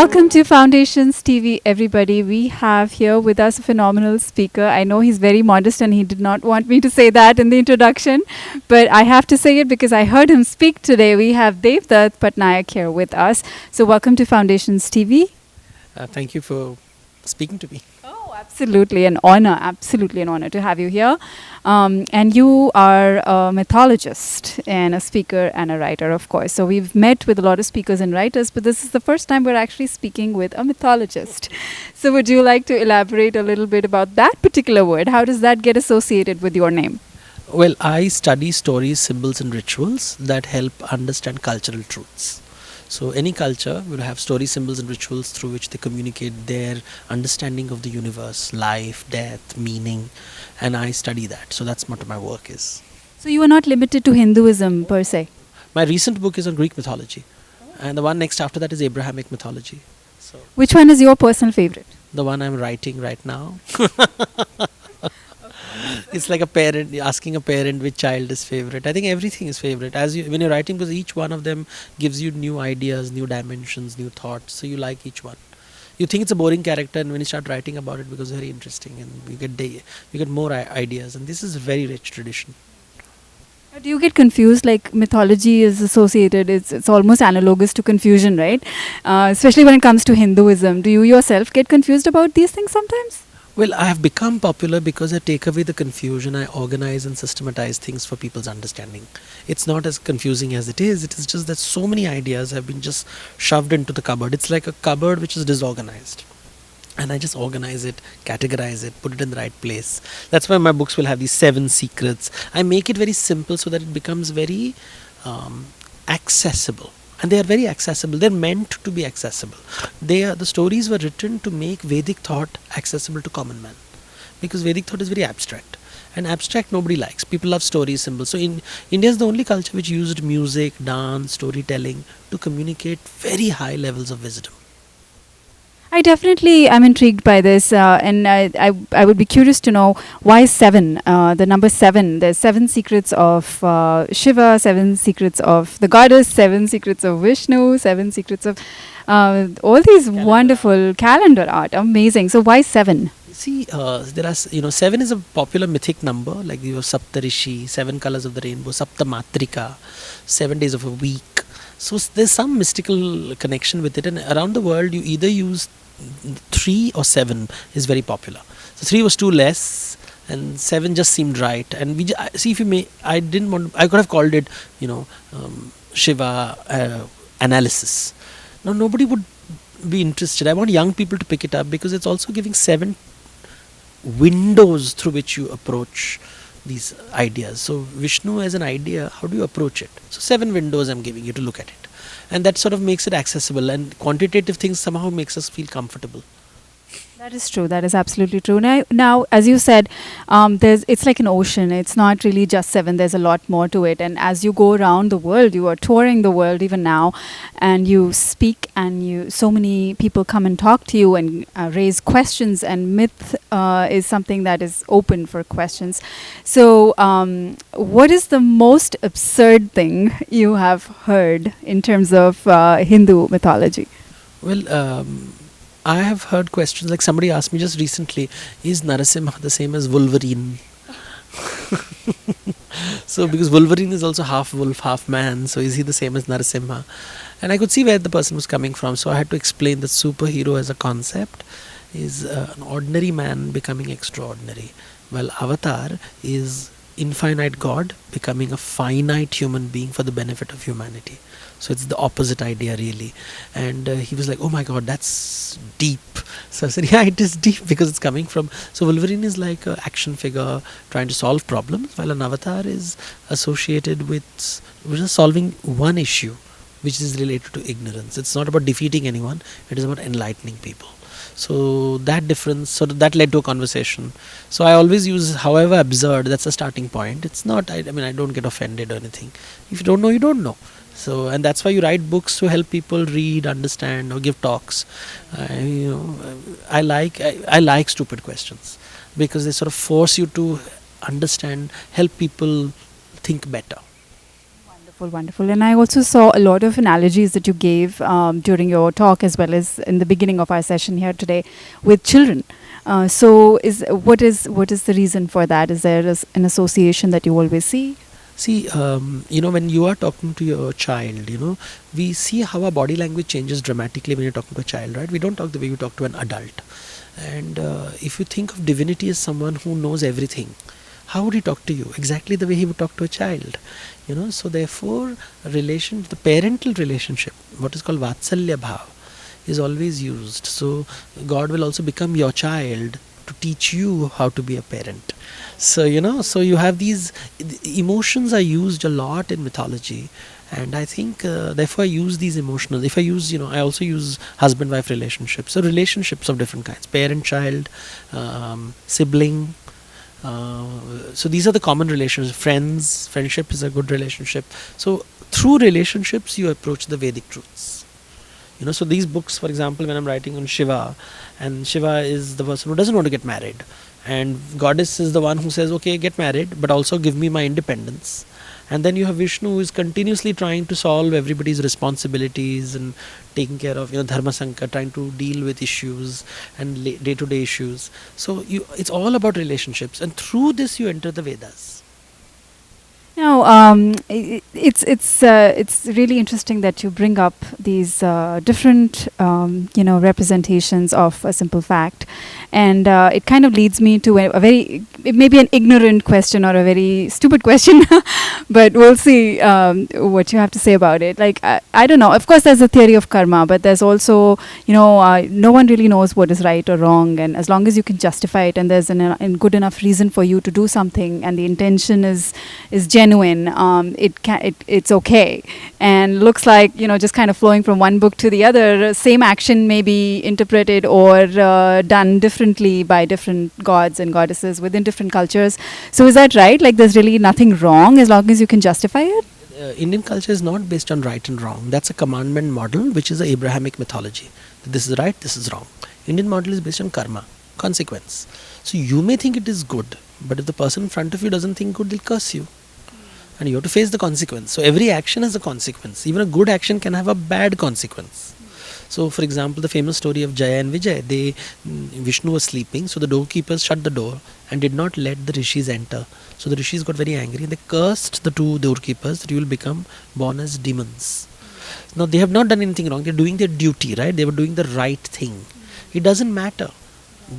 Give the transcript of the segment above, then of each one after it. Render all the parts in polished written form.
Welcome to Foundations TV, everybody. We have here with us a phenomenal speaker. I know he's very modest and he did not want me to say that in the introduction, but I have to say it because I heard him speak today. We have Devdutt Pattanaik here with us. So, welcome to Foundations TV. Thank you for speaking to me. Oh, absolutely an honor to have you here. And you are a mythologist and a speaker and a writer, of course. So we've met with a lot of speakers and writers, but this is the first time we're actually speaking with a mythologist. So would you like to elaborate a little bit about that particular word? How does that get associated with your name? Well, I study stories, symbols, and rituals that help understand cultural truths. So any culture will have stories, symbols, and rituals through which they communicate their understanding of the universe, life, death, meaning, and I study that. So that's what my work is. So you are not limited to Hinduism per se? My recent book is on Greek mythology, and the one next after that is Abrahamic mythology. So Which one is your personal favorite? the one I'm writing right now. It's like a parent asking a parent which child is favorite. I think everything is favorite when you're writing, because each one of them gives you new ideas, new dimensions, new thoughts. So you like each one. You think it's a boring character, and when you start writing about it, because it's very interesting, and you get more ideas. And this is a very rich tradition. Do you get confused? Like mythology is associated, it's almost analogous to confusion, right? Especially when it comes to Hinduism. Do you yourself get confused about these things sometimes? Well, I have become popular because I take away the confusion. I organize and systematize things for people's understanding. It's not as confusing as it is. It is just that so many ideas have been just shoved into the cupboard. It's like a cupboard which is disorganized. And I just organize it, categorize it, put it in the right place. That's why my books will have these 7 secrets. I make it very simple so that it becomes very accessible. And they are very accessible. They're meant to be accessible. The stories were written to make Vedic thought accessible to common man, because Vedic thought is very abstract, and abstract nobody likes. People love stories, symbols. So India is the only culture which used music, dance, storytelling to communicate very high levels of wisdom. I definitely am intrigued by this, and I would be curious to know why 7, the number 7. There's 7 secrets of Shiva, 7 secrets of the goddess, 7 secrets of Vishnu, 7 secrets of all these Calendar wonderful calendar art. Amazing. So why 7? See, there are 7 is a popular mythic number, like you have Saptarishi, 7 colors of the rainbow, Saptamatrika, 7 days of a week. So there's some mystical connection with it, and around the world you either use 3 or 7 is very popular. So 3 was too less, and 7 just seemed right. And we see, if you may, I could have called it, Shiva analysis. Now nobody would be interested. I want young people to pick it up because it's also giving 7 windows through which you approach these ideas. So Vishnu as an idea, how do you approach it? So 7 windows I'm giving you to look at it, and that sort of makes it accessible, and quantitative things somehow makes us feel comfortable. That is true. That is absolutely true. Now, as you said, it's like an ocean. It's not really just 7. There's a lot more to it. And as you go around the world, you are touring the world even now, and you speak, and so many people come and talk to you and raise questions. And myth is something that is open for questions. So, what is the most absurd thing you have heard in terms of Hindu mythology? Well, I have heard questions like, somebody asked me just recently, is Narasimha the same as Wolverine? So because Wolverine is also half wolf, half man, so is he the same as Narasimha? And I could see where the person was coming from, so I had to explain that superhero as a concept is an ordinary man becoming extraordinary, while Avatar is infinite God becoming a finite human being for the benefit of humanity. So it's the opposite idea, really. And he was like, oh my God, that's deep. So I said, yeah, it is deep because it's coming from... So Wolverine is like an action figure trying to solve problems, while an avatar is associated with just solving one issue, which is related to ignorance. It's not about defeating anyone. It is about enlightening people. So that difference, so that led to a conversation. So I always use, however absurd, that's a starting point. It's not, I don't get offended or anything. If you don't know, you don't know. So, and that's why you write books, to help people read, understand, or give talks. I like stupid questions because they sort of force you to understand, help people think better. Wonderful, wonderful. And I also saw a lot of analogies that you gave during your talk, as well as in the beginning of our session here today, with children. So, what is the reason for that? Is there an association that you always see? See, when you are talking to your child, we see how our body language changes dramatically when you're talking to a child, right? We don't talk the way we talk to an adult. And if you think of divinity as someone who knows everything, how would he talk to you? Exactly the way he would talk to a child. So therefore, the parental relationship, what is called vatsalya bhav, is always used. So God will also become your child to teach you how to be a parent. So you have these emotions are used a lot in mythology, and I think therefore I use these emotional. If I use, I also use husband-wife relationships. So relationships of different kinds: parent-child, sibling. So these are the common relations. Friendship is a good relationship. So through relationships, you approach the Vedic truths. So these books, for example, when I'm writing on Shiva, and Shiva is the person who doesn't want to get married, and Goddess is the one who says, okay, get married, but also give me my independence. And then you have Vishnu, who is continuously trying to solve everybody's responsibilities and taking care of, Dharma Sanka, trying to deal with issues and day-to-day issues. So it's all about relationships, and through this you enter the Vedas. Now, it's really interesting that you bring up these different representations of a simple fact, and it kind of leads me to it may be an ignorant question or a very stupid question, but we'll see what you have to say about it. Like I don't know. Of course, there's a theory of karma, but there's also no one really knows what is right or wrong, and as long as you can justify it and there's a good enough reason for you to do something, and the intention is genuine, it's okay. And looks like just kind of flowing from one book to the other, same action may be interpreted or done differently by different gods and goddesses within different cultures. So is that right? Like there's really nothing wrong as long as you can justify it? Indian culture is not based on right and wrong. That's a commandment model, which is the Abrahamic mythology. This is right, this is wrong. Indian model is based on karma, consequence. So you may think it is good, but if the person in front of you doesn't think good, they'll curse you. And you have to face the consequence. So every action has a consequence. Even a good action can have a bad consequence. So for example, the famous story of Jaya and Vijay, Vishnu was sleeping, so the doorkeepers shut the door and did not let the rishis enter. So the rishis got very angry and they cursed the two doorkeepers that you will become born as demons. Now they have not done anything wrong, they're doing their duty, right? They were doing the right thing. It doesn't matter.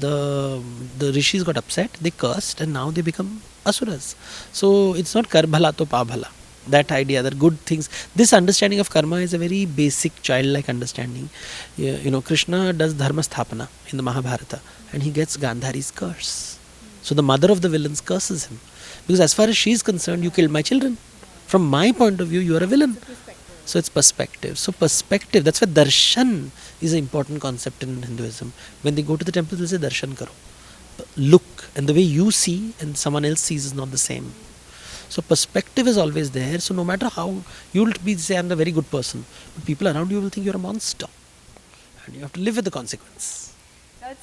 The rishis got upset, they cursed, and now they become asuras. So it's not kar bhala to pa bhala. That idea that good things, this understanding of karma is a very basic childlike understanding. Krishna does dharma sthapana in the Mahabharata, and he gets Gandhari's curse. So the mother of the villains curses him, because as far as she is concerned, you killed my children. From my point of view, you are a villain. So it's perspective. So perspective, that's why darshan is an important concept in Hinduism. When they go to the temple, they say darshan karo. Look, and the way you see and someone else sees is not the same. So perspective is always there. So no matter how, you will say I'm a very good person, but people around you will think you're a monster, and you have to live with the consequence.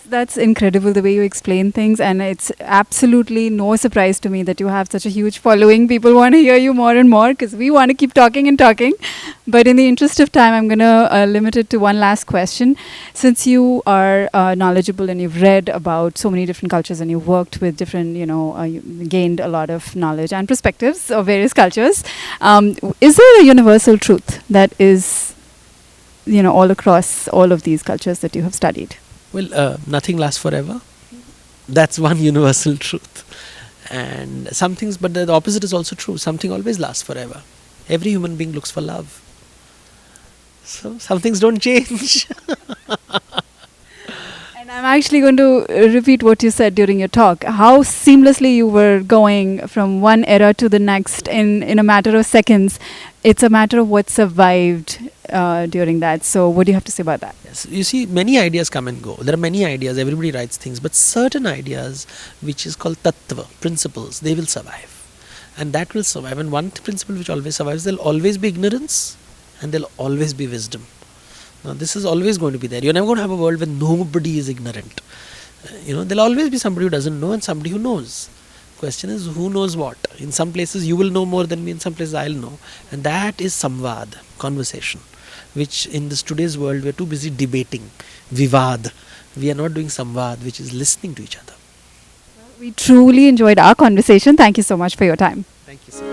That's incredible the way you explain things, and it's absolutely no surprise to me that you have such a huge following. People want to hear you more and more because we want to keep talking and talking. But in the interest of time, I'm going to limit it to one last question. Since you are knowledgeable and you've read about so many different cultures and you've worked with different, you gained a lot of knowledge and perspectives of various cultures, is there a universal truth that is, all across all of these cultures that you have studied? Well, nothing lasts forever. That's one universal truth. And some things, but the opposite is also true. Something always lasts forever. Every human being looks for love. So some things don't change. And I'm actually going to repeat what you said during your talk. How seamlessly you were going from one era to the next in a matter of seconds. It's a matter of what survived during that. So what do you have to say about that? Yes, you see, many ideas come and go. There are many ideas, everybody writes things, but certain ideas, which is called tattva, principles, they will survive. And that will survive. And one principle which always survives, there'll always be ignorance and there'll always be wisdom. Now this is always going to be there. You're never going to have a world where nobody is ignorant. There'll always be somebody who doesn't know and somebody who knows. question is who knows what. In some places you will know more than me, in some places I'll know. And that is samvad, conversation, which in this today's world we're too busy debating, vivad. We are not doing samvad, which is listening to each other. We truly enjoyed our conversation. Thank you so much for your time. Thank you so much.